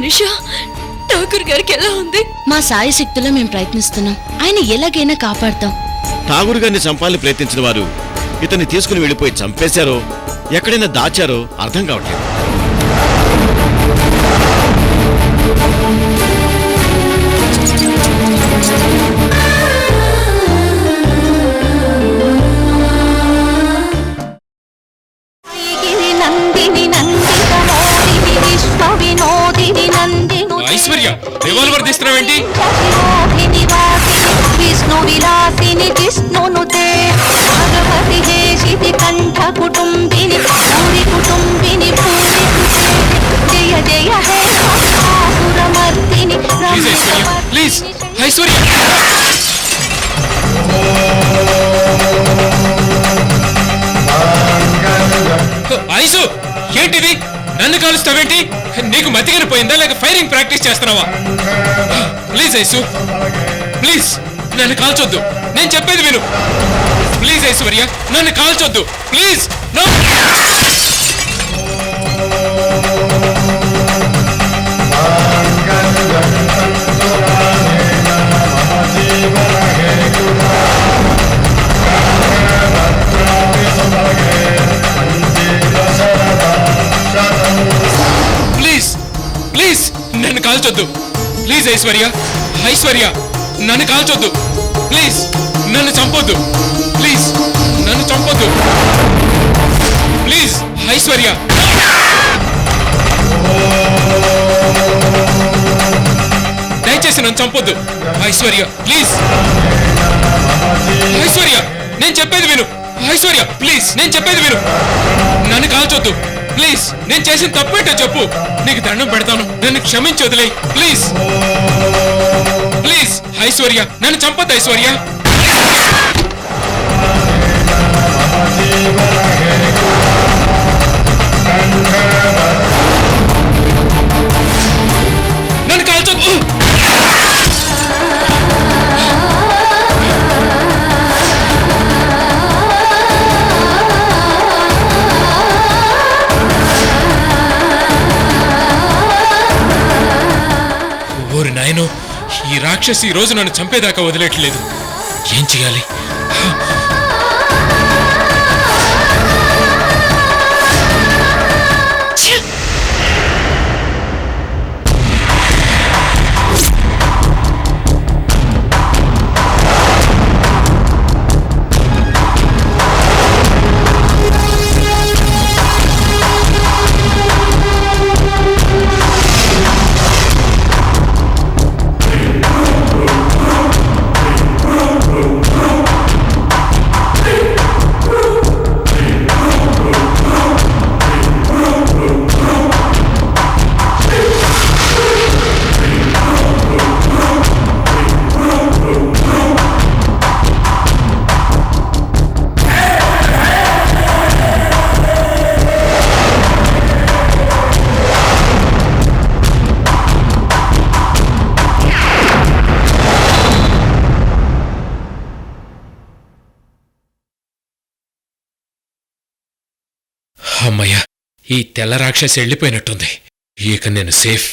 మనిషా ఠాకూర్ గారికి ఎలా ఉంది? మా సాయి శక్తిలో మేము ప్రయత్నిస్తున్నాం. ఆయన ఎలాగైనా కాపాడతాం. ఠాగూర్ గారిని చంపాలని ప్రయత్నించిన వారు ఇతన్ని తీసుకుని వెళ్ళిపోయి చంపేశారో ఎక్కడైనా దాచారో అర్థం కావట్లేదు. ఐశ్వర్య రివాల్వర్ తీస్తున్నావేంటి? విష్ణు విలాసిని జిష్ణునుతే భగవతి హేషితి కంఠ కుటుంబిని పూరి కుటుంబిని పూరి జయ జయ హే సురమర్దిని. ప్లీజ్ ఐశ్వర్య, ఐసు ఏంటిది? నన్ను కాలుస్తావేంటి? నీకు మతిగిన పోయిందా లేక ఫైరింగ్ ప్రాక్టీస్ చేస్తున్నావా? ప్లీజ్ ఐసు, ప్లీజ్ నన్ను కాల్చొద్దు. నేను చెప్పేది విను. ప్లీజ్ ఐశ్వర్య, నన్ను కాల్చొద్దు ప్లీజ్. నో, ప్లీజ్ ప్లీజ్ నన్ను కాల్చొద్దు. ప్లీజ్ ఐశ్వర్య, ఐశ్వర్య నన్ను కాల్చొద్దు. ప్లీజ్ నన్ను చంపొద్దు. ప్లీజ్ నన్ను చంపొద్దు. ప్లీజ్ ఐశ్వర్య. దయచేసి నన్ను చంపొద్దు ఐశ్వర్య, ప్లీజ్. ఐశ్వర్య నేను చెప్పేది విను. ఐశ్వర్య ప్లీజ్ నేను చెప్పేది విను. నన్ను కాల్చొద్దు ప్లీజ్. నేను చేసిన తప్పేంటో చెప్పు. నీకు దండం పెడతాను, నన్ను క్షమించి వదిలేయ్ ప్లీజ్. ప్లీజ్ ఐశ్వర్య నన్ను చంపొద్దు ఐశ్వర్య. నన్ను కాల్చొద్దు. ఓరి నాయనో, ఈ రాక్షసి ఈ రోజు నన్ను చంపేదాకా వదిలేట్లేదు. ఏం చేయాలి? అమ్మయ్య, ఈ తెల్ల రాక్షసి వెళ్ళిపోయినట్టుంది. ఇక నేను సేఫ్.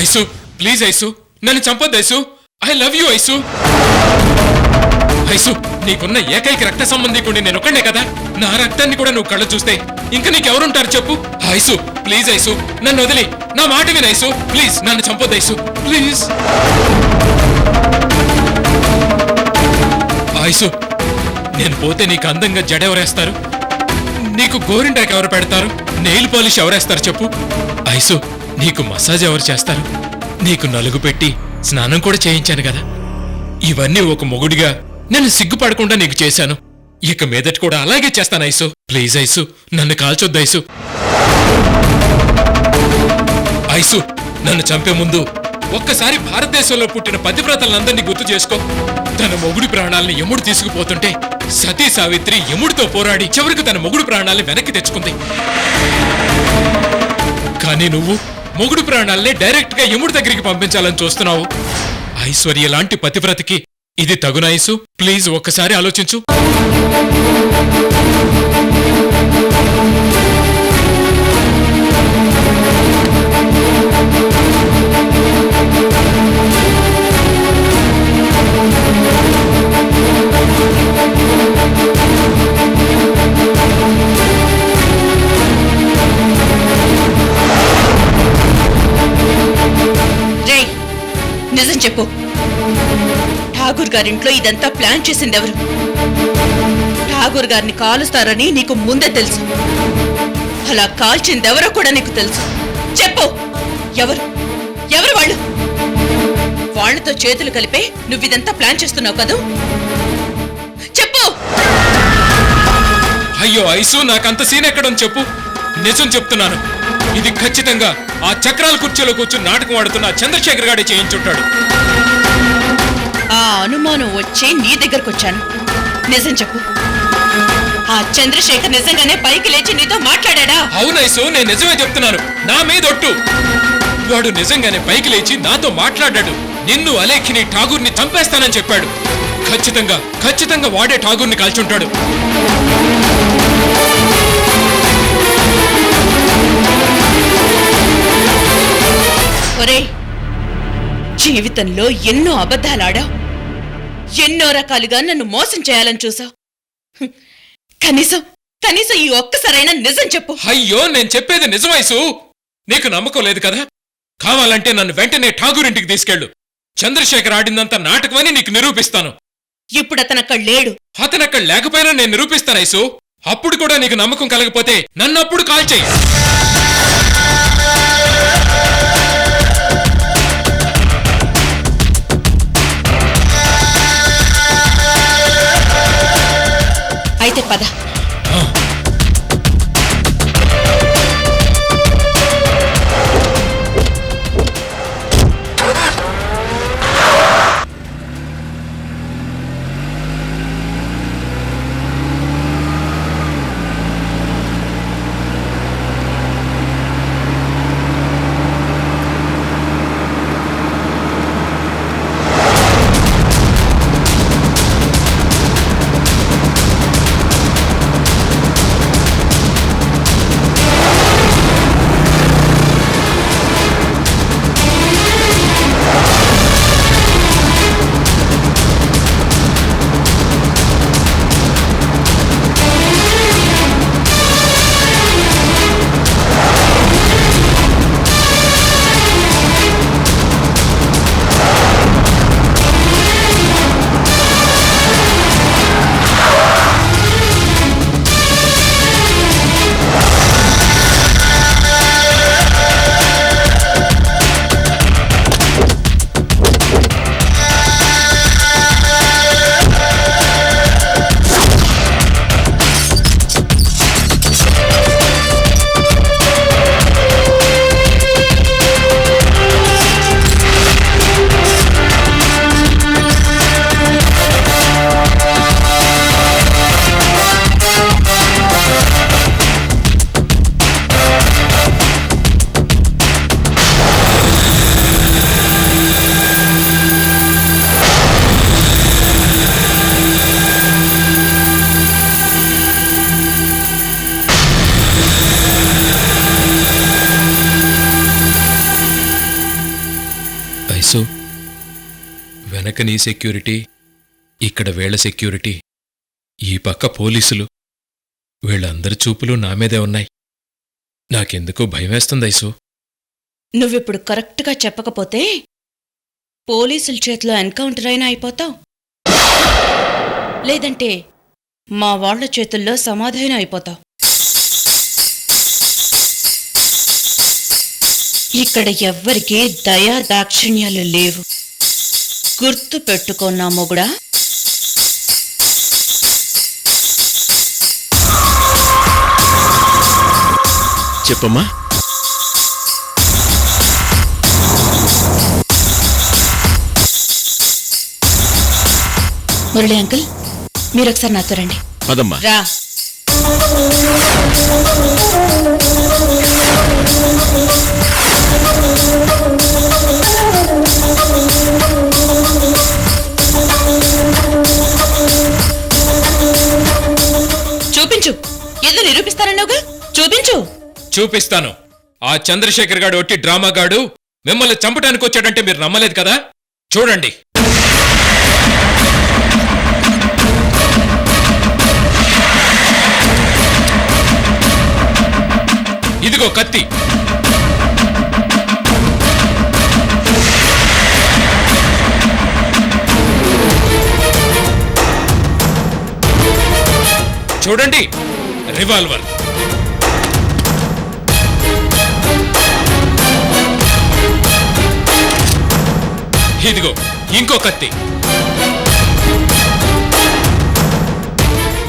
ఐసు ప్లీజ్ ఐసు నన్ను చంపొద్దు Aisu. I love you Aisu. Aisu నీకున్న ఏకైక రక్త సంబంధికుడి నేను ఒక్కడే కదా. నా రక్తాన్ని కూడా నువ్వు కళ్ళు చూస్తే ఇంకా నీకెవరుంటారు చెప్పు. ఐసు ప్లీజ్ ఐసు నన్ను వదిలి నా మాట విను ఐసు. ప్లీజ్ నన్ను చంపొద్దు ఐసు ప్లీజ్. ఐసు నేను పోతే నీకు అందంగా జడ ఎవరేస్తారు? నీకు గోరింటాకు ఎవరు పెడతారు? నెయిల్ పాలిష్ ఎవరేస్తారు చెప్పు. ఐసు, నీకు మసాజ్ ఎవరు చేస్తారు? నీకు నలుగు పెట్టి స్నానం కూడా చేయించాను కదా. ఇవన్నీ ఒక మొగుడిగా నేను సిగ్గుపడకుండా నీకు చేశాను. ఇక మీదట కూడా అలాగే చేస్తాను ఐసు. ప్లీజ్ ఐసు, నన్ను కాల్చొద్దు ఐసు. ఐసు, నన్ను చంపే ముందు ఒక్కసారి భారతదేశంలో పుట్టిన పతివ్రతలందరినీ గుర్తు చేసుకో. తన మొగుడి ప్రాణాలని యముడు తీసుకుపోతుంటే సతీ సావిత్రి యముడితో పోరాడి చివరికి తన మొగుడు ప్రాణాలని వెనక్కి తెచ్చుకుంది. కానీ నువ్వు మొగుడు ప్రాణాలనే డైరెక్ట్ గా యముడి దగ్గరికి పంపించాలని చూస్తున్నావు. ఐశ్వర్య లాంటి పతివ్రతకి ఇది తగునా ఐసు? ప్లీజ్ ఒక్కసారి ఆలోచించు. రేయ్, నిజం చెప్పు. ఠాగూర్ గారింట్లో ఇదంతా ప్లాన్ చేసిందెవరు? ఠాగూర్ గారిని కాలుస్తారని నీకు ముందే తెలుసు. అలా కాల్చిందెవరో కూడా నీకు తెలుసు. చెప్పు, ఎవరు? ఎవరు వాళ్ళు? వాళ్లతో చేతులు కలిపే నువ్విదంతా ప్లాన్ చేస్తున్నావు కదూ? చెప్పు. అయ్యో ఐసు, నాకంత సీన్ ఎక్కడని చెప్పు. నిజం చెప్తున్నాను, ఇది ఖచ్చితంగా ఆ చక్రాల కుర్చీలో కూర్చుని నాటకం ఆడుతున్న చంద్రశేఖర్ గాడే చేయించుంటాడు. ఆ అనుమానం వచ్చి నీ దగ్గరకు వచ్చాను. నిజం చెప్పు, ఆ చంద్రశేఖర్ నిజంగానే పైకి లేచి నీతో మాట్లాడా? అవునైసు, నేను నిజమే చెప్తున్నాను. నా మీదొట్టు. వాడు నిజంగానే పైకి లేచి నాతో మాట్లాడాడు. నిన్ను అలేఖిని ఠాగూర్ని చంపేస్తానని చెప్పాడు. ఖచ్చితంగా ఖచ్చితంగా వాడే ఠాగూర్ని కాల్చుంటాడు. ఒరేయ్, జీవితంలో ఎన్నో అబద్ధాలాడావు, ఎన్నో రకాలుగా నన్ను మోసం చేయాలని చూసావు. కనీసం కనీసం ఈ ఒక్కసారైనా నిజం చెప్పు. అయ్యో, నేను చెప్పేది నిజమైసు. నీకు నమ్మకం లేదు కదా? కావాలంటే నన్ను వెంటనే ఠాగూరింటికి తీసుకెళ్ళు. చంద్రశేఖర్ ఆడిందంతా నాటకమని నీకు నిరూపిస్తాను. ఇప్పుడు అతనక్కడ లేడు. అతనక్కడ లేకపోయినా నేను నిరూపిస్తానైసు. అప్పుడు కూడా నీకు నమ్మకం కలగపోతే నన్ను అప్పుడు కాల్ చెయ్యి. అయితే పద. వెనక నీ సెక్యూరిటీ, ఇక్కడ వీళ్ల సెక్యూరిటీ, ఈ పక్క పోలీసులు, వీళ్ళందరి చూపులు నా మీదే ఉన్నాయి. నాకెందుకో భయమేస్తుంది ఐసు. నువ్విప్పుడు కరెక్ట్గా చెప్పకపోతే పోలీసుల చేతిలో ఎన్కౌంటర్ అయినా అయిపోతావు, లేదంటే మా వాళ్ల చేతుల్లో సమాధైన అయిపోతావు. ఇక్కడ ఎవ్వరికీ దయా దాక్షిణ్యాలు లేవు. గుర్తు పెట్టుకున్నా మొగుడా. చెప్పమ్మా. మురళి అంకుల్, మీరు ఒకసారి నాతో రండి. పదమ్మా. రా. చూపించు. ఏదో నిరూపిస్తానన్నావుగా, చూపించు. చూపిస్తాను. ఆ చంద్రశేఖర్ గాడు ఒట్టి డ్రామా గాడు మిమ్మల్ని చంపడానికి వచ్చాడంటే మీరు నమ్మలేదు కదా. చూడండి. ఇదిగో కత్తి. చూడండి, రివాల్వర్. ఇదిగో ఇంకో కత్తి.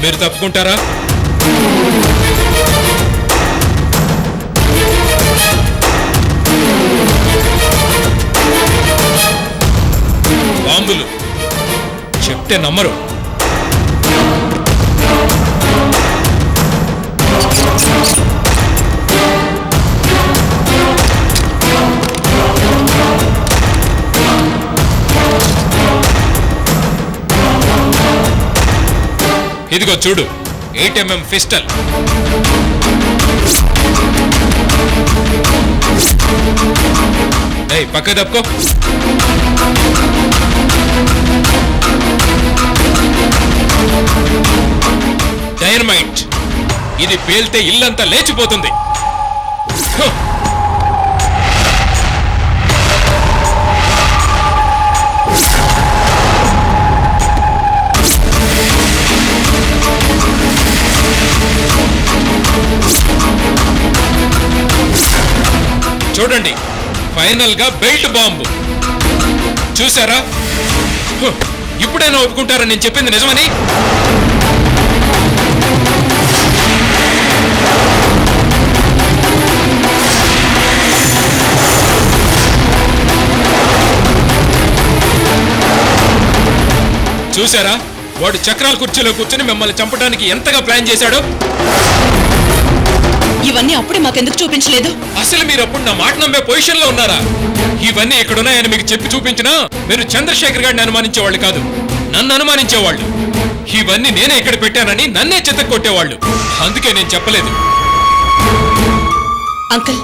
మీరు తప్పుకుంటారా? బాంబులు. చెప్తే నమ్మరు. ఇదిగో చూడు, 8mm పిస్టల్. ఏయ్, పక్క తప్పుకో. డైనమైట్. ఇది పేల్తే ఇల్లంతా లేచిపోతుంది. హ్! చూడండి, ఫైనల్ గా బెల్ట్ బాంబు. చూసారా? ఇప్పుడైనా ఒప్పుకుంటారా నేను చెప్పింది నిజమని? చూసారా, వాడు చక్రాల కుర్చీలో కూర్చుని మిమ్మల్ని చంపడానికి ఎంతగా ప్లాన్ చేశాడో. ఇవన్నీ అప్పుడే మాకెందుకు చూపించలేదు? అసలు మీరు అప్పుడు నా మాట నమ్మే పొజిషన్ లో ఉన్నారా? ఇవన్నీ ఎక్కడున్నాయని మీకు చెప్పి చూపించినా మీరు చంద్రశేఖర్ గారిని అనుమానించేవాళ్ళు కాదు, నన్ను అనుమానించేవాళ్ళు. ఇవన్నీ నేనే ఇక్కడ పెట్టానని నన్నే చెత్త కొట్టేవాళ్ళు. అందుకే నేను చెప్పలేదు. అంకుల్,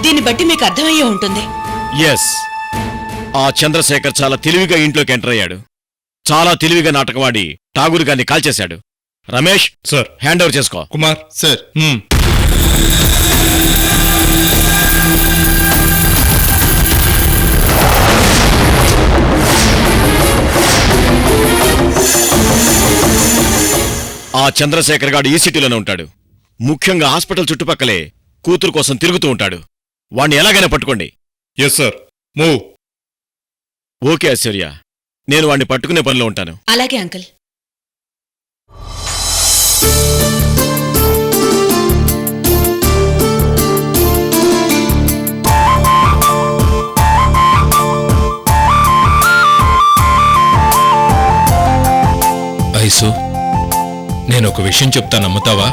దీన్ని బట్టి మీకు అర్థమయ్యే ఉంటుంది. ఎస్, ఆ చంద్రశేఖర్ చాలా తెలివిగా ఇంట్లోకి ఎంటర్ అయ్యాడు. చాలా తెలివిగా నాటకవాడి ఠాగూర్ గారిని కాల్చేశాడు. రమేష్ సార్. హ్యాండ్ ఓవర్ చేసుకో. కుమార్ సార్. ఆ చంద్రశేఖర్ గాడు ఈ సిటీలోనే ఉంటాడు. ముఖ్యంగా హాస్పిటల్ చుట్టుపక్కలే కూతురు కోసం తిరుగుతూ ఉంటాడు. వాణ్ణి ఎలాగైనా పట్టుకోండి. Yes sir. Move. Okay Aishwarya, నేను వాణ్ణి పట్టుకునే పనిలో ఉంటాను. అలాగే అంకుల్. ఐసు, నేను ఒక విషయం చెప్తా, నమ్ముతావా?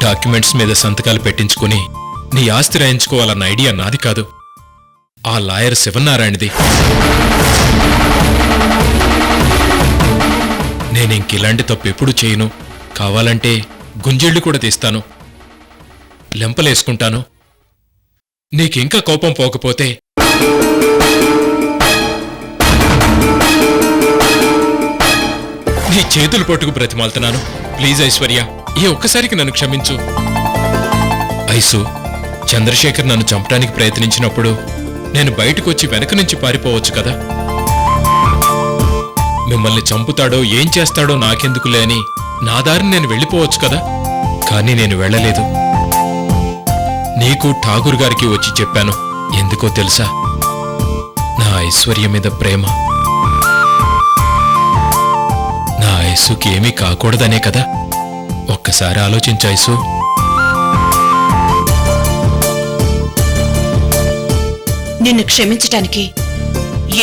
డాక్యుమెంట్స్ మీద సంతకాలు పెట్టించుకుని నీ ఆస్తి రాయించుకోవాలన్న ఐడియా నాది కాదు, ఆ లాయర్ శివనారాయణది. నేనింకిలాంటి తప్పు ఎప్పుడు చేయను. కావాలంటే గుంజెళ్ళు కూడా తీస్తాను, లెంపలేసుకుంటాను. నీకింకా కోపం పోకపోతే నీ చేతులు పట్టుకు బ్రతిమాలుతున్నాను. ప్లీజ్ ఐశ్వర్య, ఈ ఒక్కసారికి నన్ను క్షమించు. ఐసు, చంద్రశేఖర్ నన్ను చంపడానికి ప్రయత్నించినప్పుడు నేను బయటకొచ్చి వెనక నుంచి పారిపోవచ్చు కదా. మిమ్మల్ని చంపుతాడో ఏం చేస్తాడో నాకెందుకులే అని నా దారిని నేను వెళ్ళిపోవచ్చు కదా. కానీ నేను వెళ్ళలేదు. నీకు ఠాగూర్ గారికి వచ్చి చెప్పాను. ఎందుకో తెలుసా? నా ఐశ్వర్యం మీద ప్రేమ. నా ఐసుకి ఏమీ కాకూడదనే కదా. ఒక్కసారి ఆలోచించు ఐసు. నిన్ను క్షమించటానికి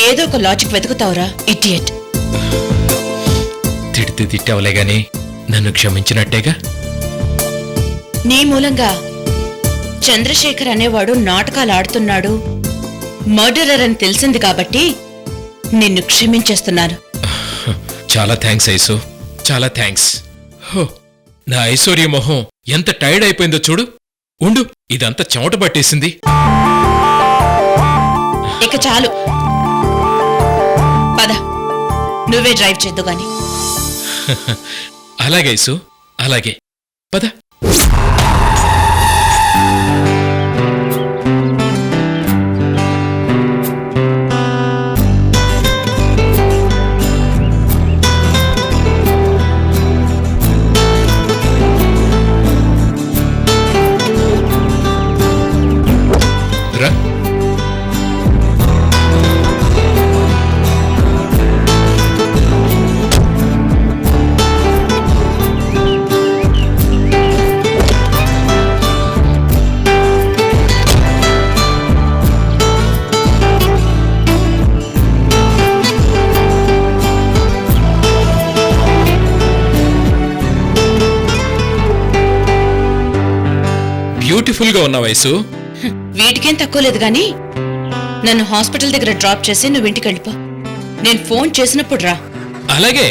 ఏదో ఒక లాజిక్ వెతుకుతావురా ఇడియట్. తిడితే తిట్టావులే గాని నన్ను క్షమించినట్టేగా. నీ మూలంగా చంద్రశేఖర్ అనేవాడు నాటకాలు ఆడుతున్నాడు, మర్డరర్ అని తెలిసింది కాబట్టి నిన్ను క్షమించేస్తున్నాను. చాలా థ్యాంక్స్ ఐసు, చాలా థ్యాంక్స్. హో, నా ఐశ్వర్య మొహం ఎంత టైర్డ్ అయిపోయిందో చూడు. ఉండు, ఇదంతా చెమట పట్టేసింది. ఇక చాలు, పద నువ్వే డ్రైవ్ చేద్దు గాని. అలాగే ఐసు, అలాగే పద. రా. బ్యూటిఫుల్ గా ఉన్న వయసు. వీటికేం తక్కువ లేదు గాని నన్ను హాస్పిటల్ దగ్గర డ్రాప్ చేసి నువ్వు ఇంటికి వెళ్ళిపో. నేను ఫోన్ చేసినప్పుడు రా. అలాగే.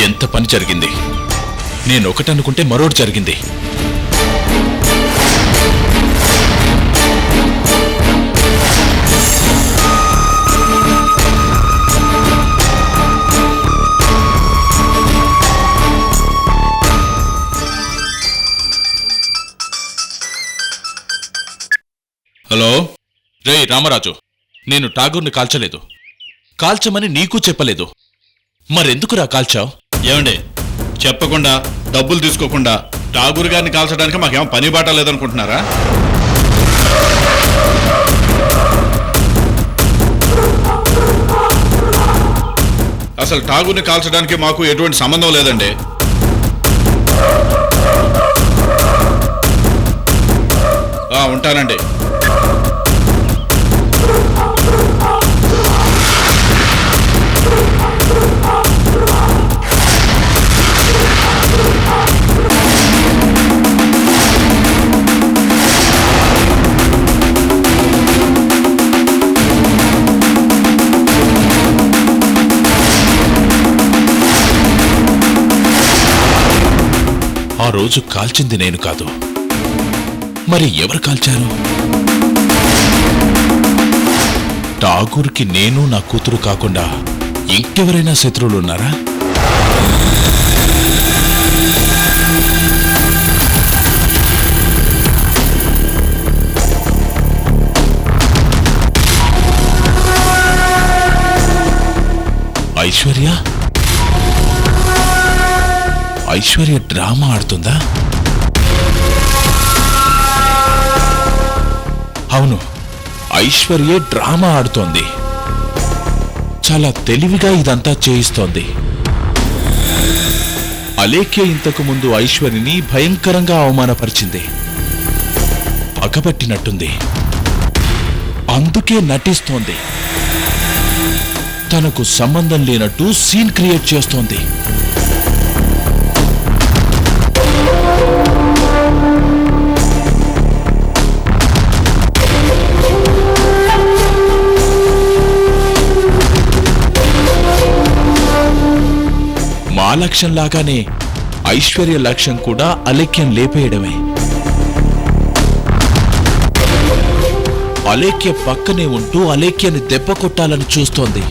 ఎంత పని జరిగింది. నేను ఒకటనుకుంటే మరోటి జరిగింది. హలో రే రామరాజు, నేను ఠాగూర్ని కాల్చలేదు. కాల్చమని నీకు చెప్పలేదు. మరెందుకురా కాల్చావు? ఏమండి, చెప్పకుండా డబ్బులు తీసుకోకుండా ఠాగూర్ గారిని కాల్చడానికి మాకేమో పని బాట లేదనుకుంటున్నారా? అసలు ఠాగూర్ని కాల్చడానికి మాకు ఎటువంటి సంబంధం లేదండి. ఉంటానండి. ఆ రోజు కాల్చింది నేను కాదు. మరి ఎవరు కాల్చారు? ఠాగూర్కి నేను నా కూతురు కాకుండా ఇంకెవరైనా శత్రువులున్నారా? ఐశ్వర్య ఐశ్వర్య డ్రామా ఆడుతుందా? అవును, ఐశ్వర్య డ్రామా ఆడుతోంది. చాలా తెలివిగా ఇదంతా చేయిస్తోంది. అలేఖ్య ఇంతకు ముందు ఐశ్వర్యని భయంకరంగా అవమానపరిచింది. పగబట్టినట్టుంది. అందుకే నటిస్తోంది. తనకు సంబంధం లేనట్టు సీన్ క్రియేట్ చేస్తోంది. మా లక్ష్యం లాగానే ఐశ్వర్య లక్ష్యం కూడా అలేఖ్యం లేపేయడమే. అలేఖ్య పక్కనే ఉంటూ అలేఖ్యని దెబ్బ కొట్టాలని చూస్తోంది.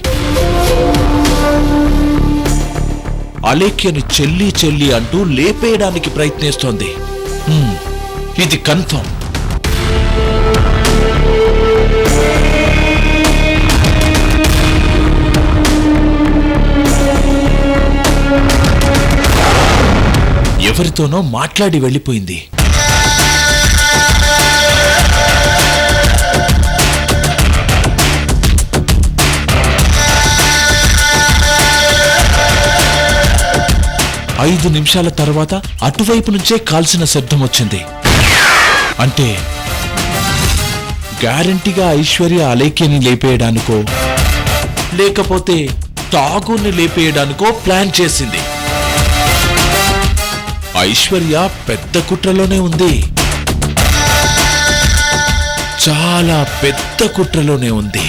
అలేఖ్యని చెల్లి చెల్లి అంటూ లేపేయడానికి ప్రయత్నిస్తోంది. ఇది కన్ఫర్మ్. ఎవరితోనో మాట్లాడి వెళ్ళిపోయింది. ఐదు నిమిషాల తర్వాత అటువైపు నుంచే కాల్సిన శబ్దం వచ్చింది. అంటే గ్యారంటీగా ఐశ్వర్య అలేఖ్యని లేపేయడానికో లేకపోతే ఠాగూర్ని లేపేయడానికో ప్లాన్ చేసింది. ఐశ్వర్య పెద్ద కుట్రలోనే ఉంది. చాలా పెద్ద కుట్రలోనే ఉంది.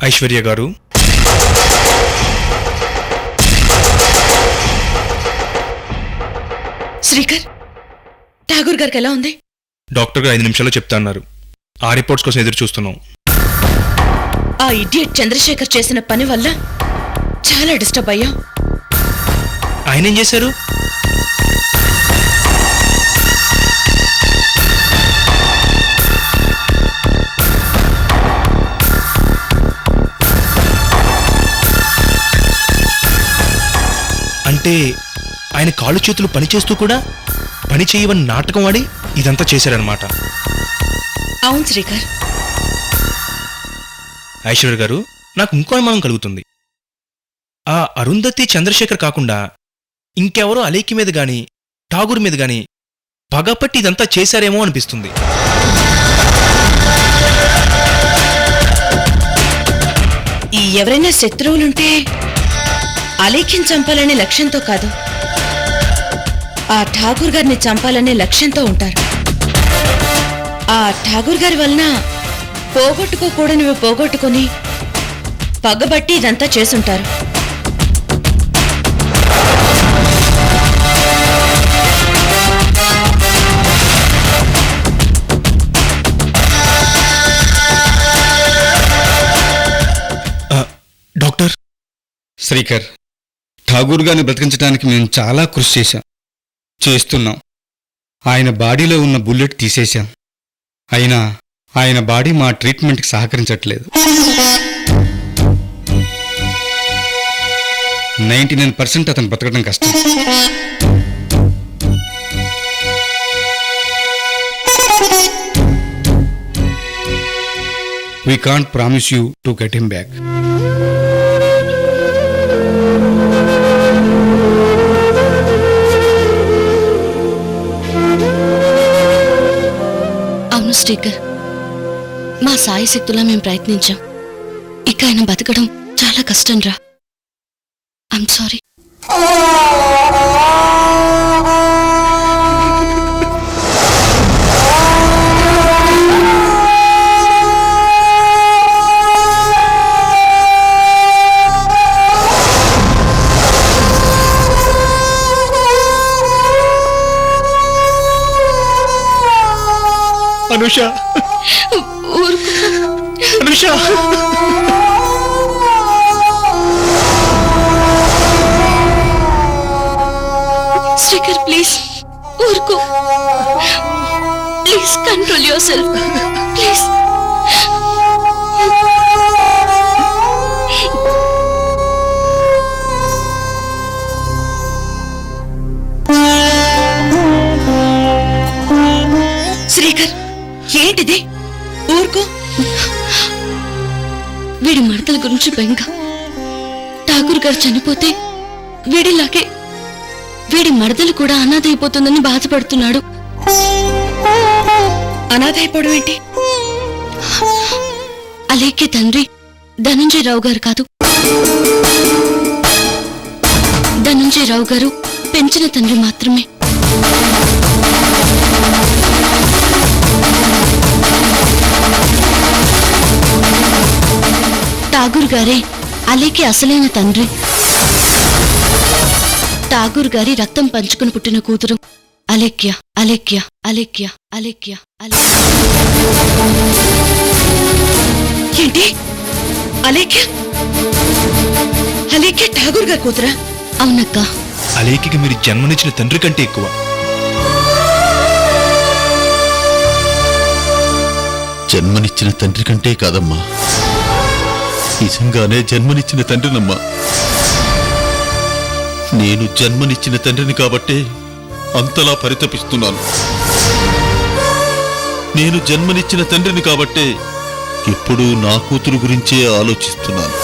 ఐశ్వర్య గారు, శ్రీకర్, ఠాగూర్ గారికి ఎలా ఉంది? డాక్టర్ గారు 5 నిమిషాల్లో చెప్తా అన్నారు. ఆ రిపోర్ట్స్ కోసం ఎదురు చూస్తున్నాం. ఆ ఇడియట్ చంద్రశేఖర్ చేసిన పని వల్ల చాలా డిస్టర్బ్ అయ్యాం. ఆయన ఏం చేశారు? అంటే ఆయన కాళ్ళు చేతులు పనిచేస్తూ కూడా పని చేయవని నాటకం ఆడి ఇదంతా చేశారనమాట. అవును శ్రీకర్. ఐశ్వర్య గారు, నాకు ఇంకో అనుమానం కలుగుతుంది. ఆ అరుంధతి చంద్రశేఖర్ కాకుండా ఇంకెవరో అలేఖ్య మీద గాని ఠాగూర్ మీద గాని పగపట్టి ఇదంతా చేశారేమో అనిపిస్తుంది. ఈ ఎవరైనా శత్రువులుంటే అలేఖ్యం చంపాలనే లక్ష్యంతో కాదు, ఆ ఠాగూర్ గారిని చంపాలనే లక్ష్యంతో ఉంటారు. ఆ ఠాగూర్ గారి వలన పోగొట్టుకోకూడనివి పోగొట్టుకుని పగబట్టి ఇదంతా చేసుంటారు. డాక్టర్ శ్రీకర్, ఠాగూర్ గారిని బ్రతికించడానికి మేము చాలా కృషి చేస్తున్నాం. ఆయన బాడీలో ఉన్న బుల్లెట్ తీసేశాం. అయినా ఆయన బాడీ మా ట్రీట్మెంట్కి సహకరించట్లేదు. 99% అతను బ్రతకడం కష్టం. We can't promise you to get him back. అవును శ్రీకర్, మా సాయి శక్తులా మేము ప్రయత్నించాం. ఇక ఆయన బతకడం చాలా కష్టం రా. I'm sorry. Anusha, Anusha, Srikar please ఊరుకో. Please control yourself please. Srikar, ఏంటిది? ఊరుకో. వీడి మడతల గురించి బెంగ. ఠాగూర్ గారు చనిపోతే వీడిలాగే వీడి మడతలు కూడా అనాథ అయిపోతుందని బాధపడుతున్నాడు. అనాథ అయిపోవడం ఏంటి? అలేఖ్య తండ్రి ధనంజయరావు గారు కాదు. ధనంజయరావు గారు పెంచిన తండ్రి మాత్రమే. ఠాగూర్ గారే అలేఖ్య అసలైన తండ్రి. ఠాగూర్ గారి రక్తం పంచుకుని పుట్టిన కూతురు అలేఖ్య. అలేఖ్య అలేఖ్య అలేఖ్య అలేఖ్య. ఏంటి? అలేఖ్య? అలేఖ్య ఠాగూర్ గారి కూతురా? అవునక్క. అలేఖ్యకి మీరు జన్మనిచ్చిన తండ్రి కంటే ఎక్కువ. జన్మనిచ్చిన తండ్రి కంటే కాదమ్మా, నిజంగానే జన్మనిచ్చిన తండ్రినమ్మా. నేను జన్మనిచ్చిన తండ్రిని కాబట్టే అంతలా పరితపిస్తున్నాను. నేను జన్మనిచ్చిన తండ్రిని కాబట్టే ఎప్పుడూ నా కూతురు గురించే ఆలోచిస్తున్నాను.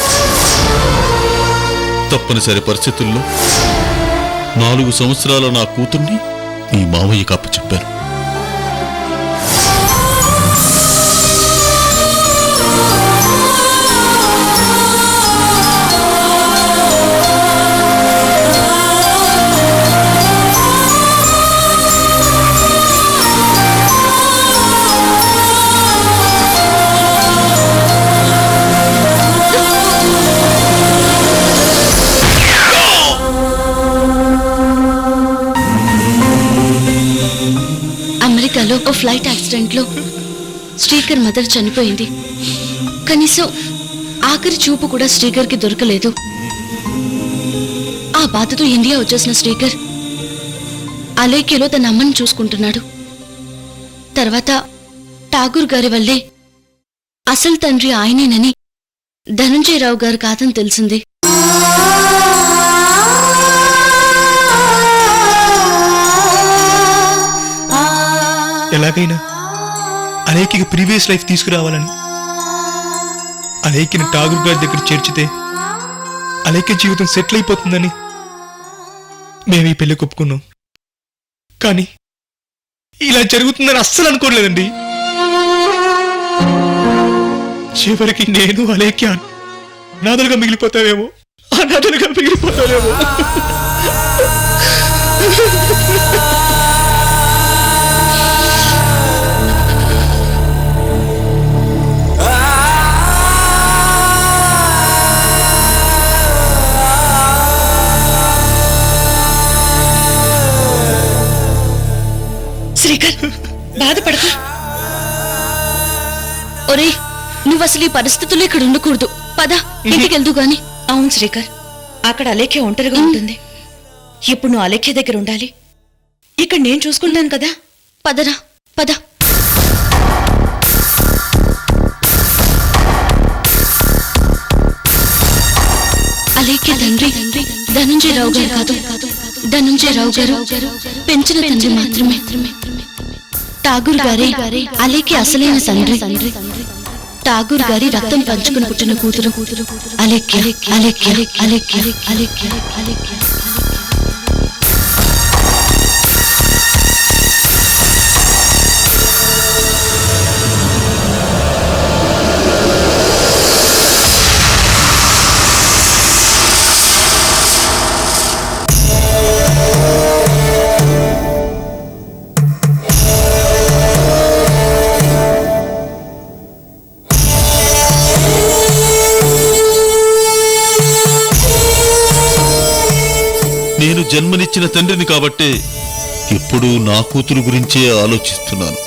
తప్పనిసరి పరిస్థితుల్లో 4 సంవత్సరాల నా కూతుర్ని మీ మామయ్యకు అప్పచెప్పాను. అమెరికాలో ఓ ఫ్లైట్ యాక్సిడెంట్ లో శ్రీకర్ మదర్ చనిపోయింది. కనీసం ఆఖరి చూపు కూడా శ్రీకర్ కి దొరకలేదు. ఆ బాధతో ఇండియా వచ్చేసిన శ్రీకర్ అలేఖ్యలో తన అమ్మని చూసుకుంటున్నాడు. తర్వాత ఠాగూర్ గారి వల్లే అసలు తండ్రి ఆయనేనని ధనంజయరావు గారు కాదని తెలిసింది. ఎలాగైనా అలేఖ్యకి ప్రీవియస్ లైఫ్ తీసుకురావాలని, అలేఖ్యని ఠాగూర్ గారి దగ్గర చేర్చితే అలేఖ్య జీవితం సెటిల్ అయిపోతుందని మేము ఈ పెళ్లి ఒప్పుకున్నాం. కానీ ఇలా జరుగుతుందని అస్సలు అనుకోలేదండి. చివరికి నేను అలేఖ్య అనాథలుగా మిగిలిపోతావేమో. శ్రీకర్, బాధపడకు. ఒరే, నువ్వు అసలు ఈ పరిస్థితుల్లో ఇక్కడ ఉండకూడదు. పద, ఇంటికి వెళ్దు గాని. అవును శ్రీకర్, అక్కడ అలేఖ్య ఒంటరిగా ఉంటుంది. ఇప్పుడు నువ్వు అలేఖ్య దగ్గర ఉండాలి. ఇక్కడ నేను చూసుకుంటాను కదా. పదరా, పద. అలేఖ్య తండ్రి ధనంజయరావు గారు కాదు. ధనంజయరావు గారు పెంచిన తండ్రి మాత్రమే. ఠాగూర్ గారే అలేఖ్య అసలైన తండ్రి. ఠాగూర్ గారి రక్తం పంచుకుని పుట్టిన కూతురు అలేఖ్య. అలేఖ్య అలేఖ్య అలేఖ్య అలేఖ్య. నేను జన్మనిచ్చిన తండ్రిని కాబట్టే ఎప్పుడూ నా కూతురు గురించే ఆలోచిస్తున్నాను.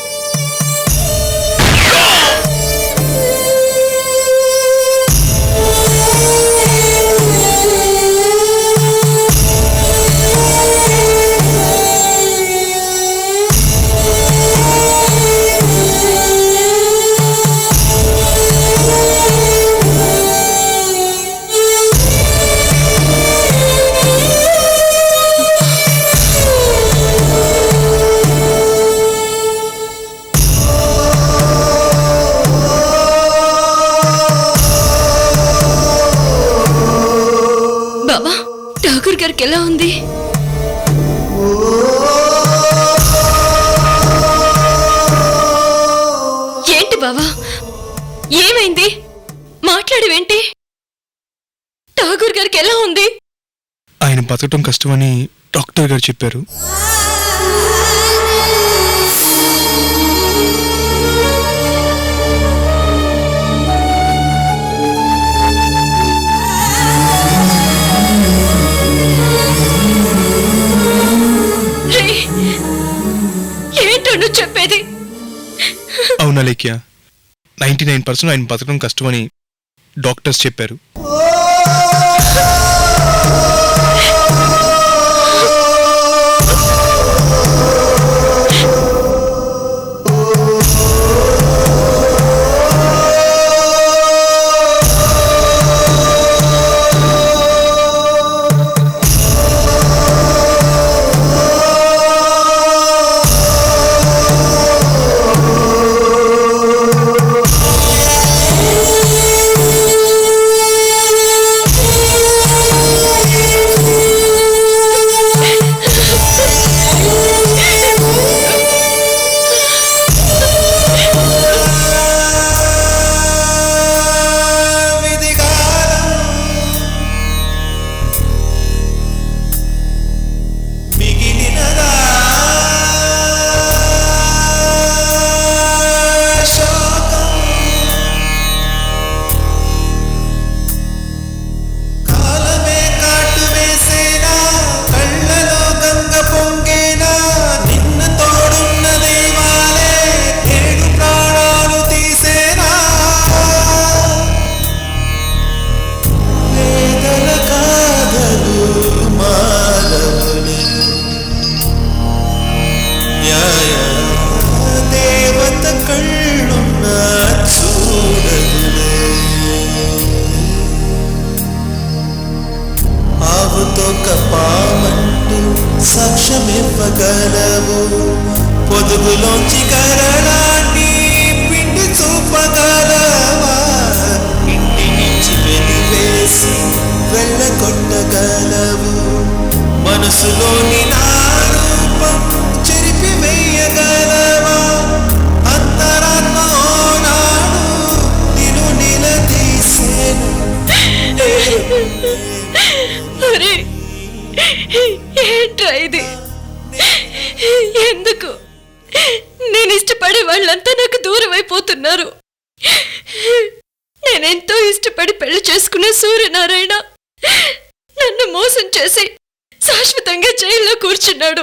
గారికి ఎలా ఉంది? ఏంటి బావా, ఏమైంది? మాట్లాడవేంటి? ఠాగూర్ గారికి ఎలా ఉంది? ఆయన బతకటం కష్టమని డాక్టర్ గారు చెప్పారు. ఏంటో నువ్వు చెప్పేది? అవునా లేఖ్య, 99% ఆయన బతకడం కష్టమని డాక్టర్స్ చెప్పారు. సాక్ష్యమివ్వగలవు, పొదుగులోంచి కరళాన్ని పిండి చూపగలవా, ఇంటి నుంచి వెలివేసి వెళ్ళగొట్టగలవు, మనసులోని నా రూపం చెరిపి వేయగలవా, అంతరాత్మ నాడు నిన్ను నిలదీసేను. ఏంట్రా ఇది? ఎందుకు నేను ఇష్టపడే వాళ్ళంతా నాకు దూరం అయిపోతున్నారు? నేనెంతో ఇష్టపడి పెళ్లి చేసుకునే సూర్యనారాయణ నన్ను మోసం చేసి శాశ్వతంగా జైల్లో కూర్చున్నాడు.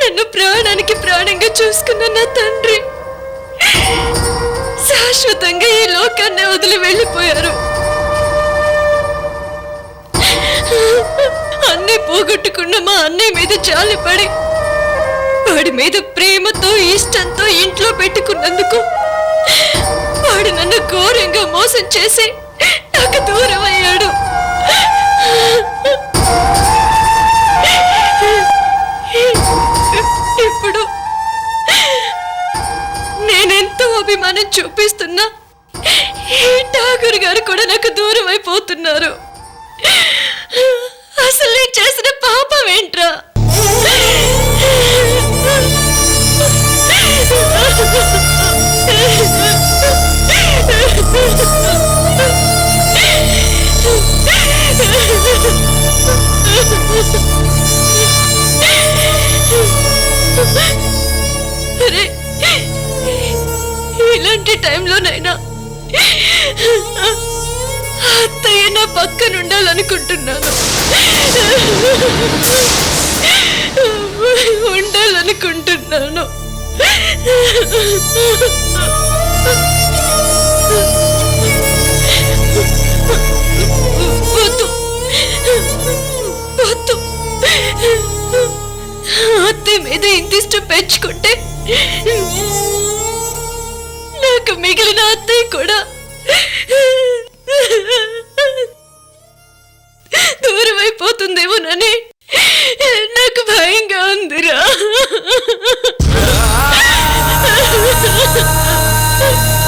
నన్ను ప్రాణానికి ప్రాణంగా చూసుకున్న నా తండ్రి శాశ్వతంగా ఈ లోకాన్ని వదిలి వెళ్ళిపోయారు. అన్నీ పోగొట్టుకున్న మా అన్నయ్య మీద జాలిపడి వాడి మీద ప్రేమతో ఇష్టంతో ఇంట్లో పెట్టుకున్నందుకు వాడు నన్ను ఘోరంగా మోసం చేసి నాకు దూరం అయ్యాడు. ఇప్పుడు నేనెంతో అభిమానం చూపిస్తున్నా ఈ ఠాగూర్ గారు కూడా నాకు దూరం అయిపోతున్నారు. అసలు నేను చేసిన పాపం ఏంట్రా? ఇలాంటి టైంలోనైనా అత్తయ్య నా పక్కన ఉండాలనుకుంటున్నాను, ఉండాలనుకుంటున్నాను. వద్దు వద్దు, అత్తయ్య మీద ఇంత ఇష్టం పెంచుకుంటే నాకు మిగిలిన అత్తయ్య కూడా దూరం అయిపోతుందేమోనని నాకు భయంగా ఉందిరా.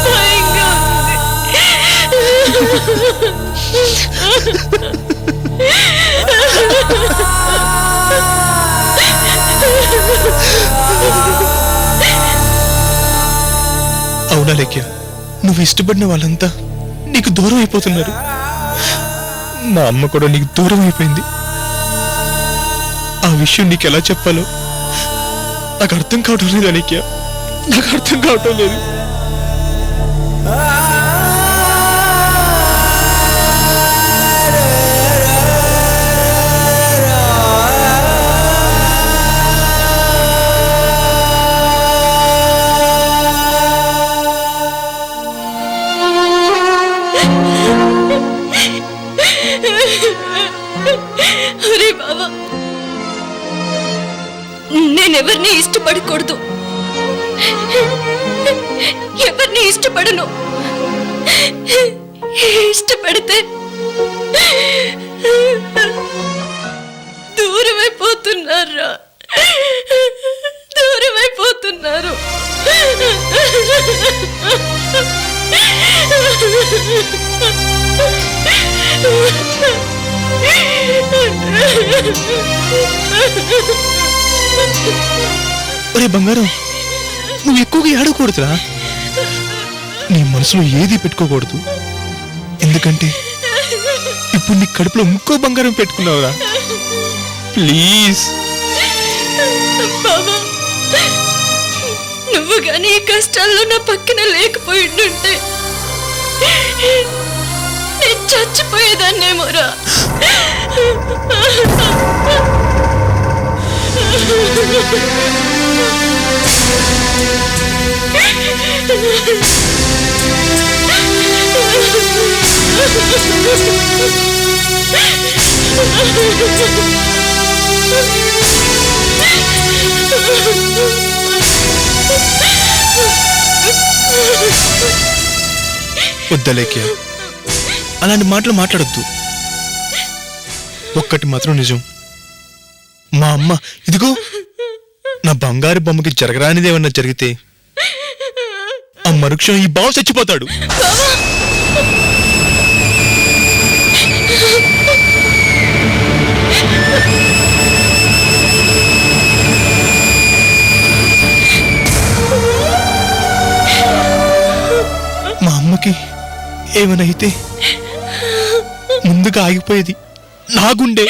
భయంగా ఉంది. అవునా లేఖ్య, నువ్వు ఇష్టపడిన వాళ్ళంతా నీకు దూరం అయిపోతున్నారు. మా అమ్మ కూడా నీకు దూరం అయిపోయింది. ఆ విషయం నీకు ఎలా చెప్పాలో నాకు అర్థం కావటం లేదు అలేఖ్య, నాకు అర్థం కావటం లేదు. అరే బాబా, నేనెవరిని ఇష్టపడకూడదు, ఎవరిని ఇష్టపడను. ఇష్టపడితే దూరమైపోతున్నారా, దూరమైపోతున్నారు. ఒరే బంగారం, నువ్వు ఎక్కువగా ఏడకూడదురా. నీ మనసులో ఏది పెట్టుకోకూడదు. ఎందుకంటే ఇప్పుడు నీ కడుపులో ఇంకో బంగారం పెట్టుకున్నావురా. ప్లీజ్ బాబా, నువ్వు గాని ఈ కష్టాల్లో నా పక్కన లేకపోయిండుంటే నేను చచ్చిపోయేదాన్నేమోరా. వద్దలేఖ్య, అలాంటి మాటలు మాట్లాడొద్దు. ఒక్కటి మాత్రం నిజం, మా అమ్మ ఇదిగో నా బంగారు బొమ్మకి జరగరానిదేమన్నా జరిగితే ఆ మరుక్షణం ఈ బావ చచ్చిపోతాడు. మా అమ్మకి ఏమనైతే ముందుగా ఆగిపోయేది నా గుండె.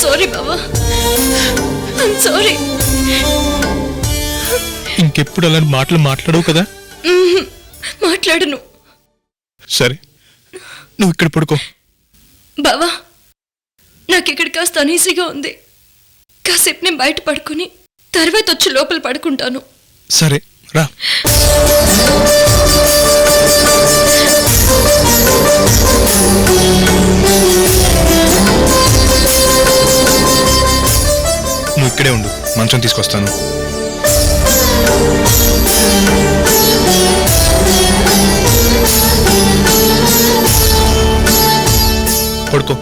సారీ బాబా, సారీ. ఇంకెప్పుడు అలాంటి మాటలు మాట్లాడవు కదా? మాట్లాడను. సరే, నువ్వు ఇక్కడ పడుకో. బావా, నాకు ఇక్కడ కాస్త అనీజీగా ఉంది. కాసేపు నేను బయట పడుకుని తర్వాత వచ్చి లోపల పడుకుంటాను. సరే రా. నువ్వు ఇక్కడే ఉండు, మంచం తీసుకొస్తాను. పడుకో.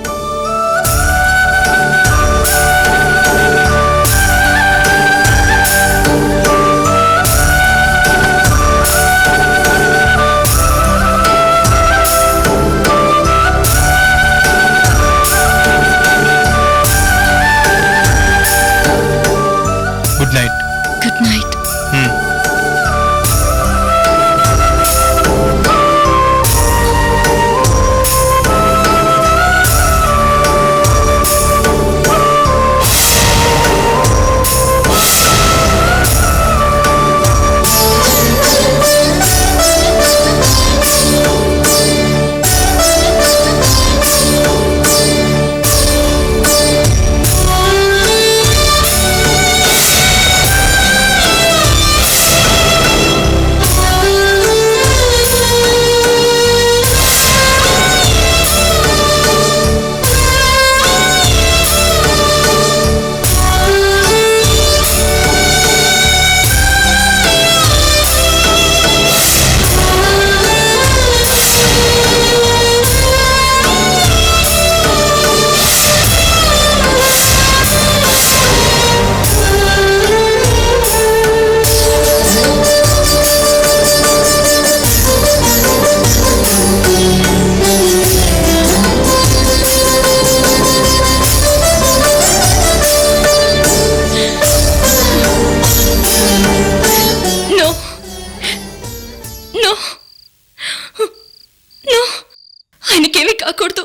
Good night. ఆయనకేమీ కాకూడదు.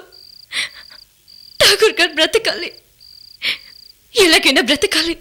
ఠాగూర్ గారు బ్రతకాలి, ఎలాగైనా బ్రతకాలి.